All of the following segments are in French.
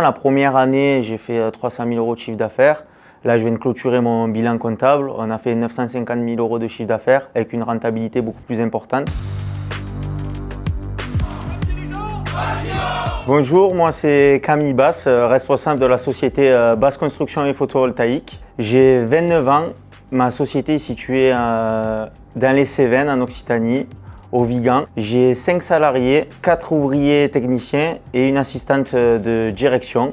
La première année, j'ai fait 300 000 € de chiffre d'affaires. Là, je viens de clôturer mon bilan comptable. On a fait 950 000 € de chiffre d'affaires avec une rentabilité beaucoup plus importante. Bonjour, moi c'est Camille Basse, responsable de la société Basse Construction et Photovoltaïque. J'ai 29 ans. Ma société est située dans les Cévennes, en Occitanie, au Vigan. J'ai 5 salariés, 4 ouvriers techniciens et une assistante de direction.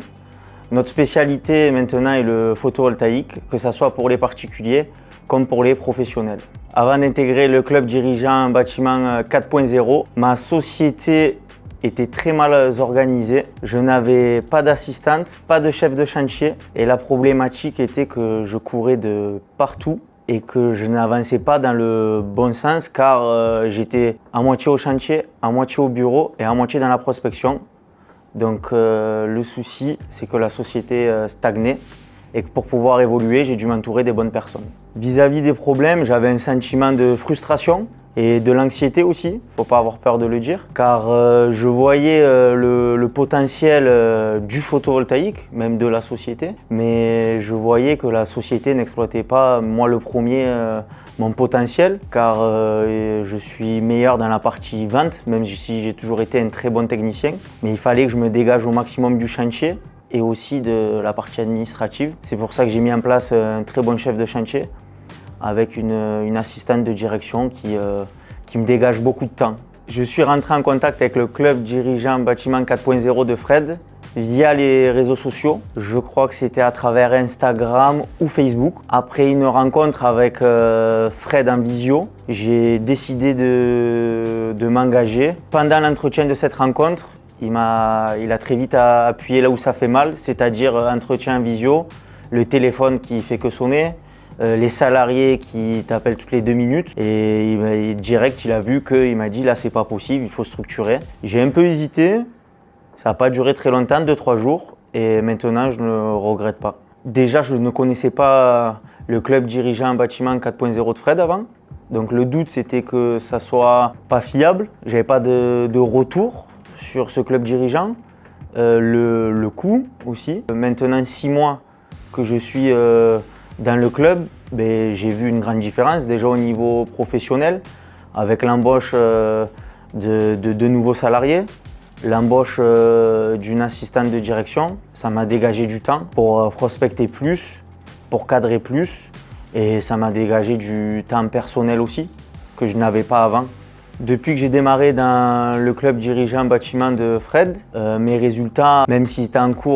Notre spécialité maintenant est le photovoltaïque, que ce soit pour les particuliers comme pour les professionnels. Avant d'intégrer le club dirigeant bâtiment 4.0, ma société était très mal organisée. Je n'avais pas d'assistante, pas de chef de chantier et la problématique était que je courais de partout et que je n'avançais pas dans le bon sens car j'étais à moitié au chantier, à moitié au bureau et à moitié dans la prospection. Donc le souci, c'est que la société stagnait et que pour pouvoir évoluer, j'ai dû m'entourer des bonnes personnes. Vis-à-vis des problèmes, j'avais un sentiment de frustration et de l'anxiété aussi, il ne faut pas avoir peur de le dire, car je voyais le potentiel du photovoltaïque, même de la société, mais je voyais que la société n'exploitait pas, moi le premier, mon potentiel, car je suis meilleur dans la partie vente, même si j'ai toujours été un très bon technicien, mais il fallait que je me dégage au maximum du chantier et aussi de la partie administrative. C'est pour ça que j'ai mis en place un très bon chef de chantier, avec une assistante de direction qui me dégage beaucoup de temps. Je suis rentré en contact avec le club dirigeant bâtiment 4.0 de Fred via les réseaux sociaux. Je crois que c'était à travers Instagram ou Facebook. Après une rencontre avec Fred en visio, j'ai décidé de m'engager. Pendant l'entretien de cette rencontre, il a très vite appuyé là où ça fait mal, c'est-à-dire entretien en visio, le téléphone qui fait que sonner, les salariés qui t'appellent toutes les 2 minutes et direct il a vu qu'il m'a dit là c'est pas possible, il faut structurer. J'ai un peu hésité, ça n'a pas duré très longtemps, 2-3 jours et maintenant je ne regrette pas. Déjà je ne connaissais pas le club dirigeant bâtiment 4.0 de Fred avant, donc le doute c'était que ça soit pas fiable, j'avais pas de retour sur ce club dirigeant, le coût aussi. Maintenant 6 mois que je suis dans le club, j'ai vu une grande différence déjà au niveau professionnel avec l'embauche de nouveaux salariés, l'embauche d'une assistante de direction. Ça m'a dégagé du temps pour prospecter plus, pour cadrer plus et ça m'a dégagé du temps personnel aussi que je n'avais pas avant. Depuis que j'ai démarré dans le club dirigeant bâtiment de Fred, mes résultats, même si c'était en cours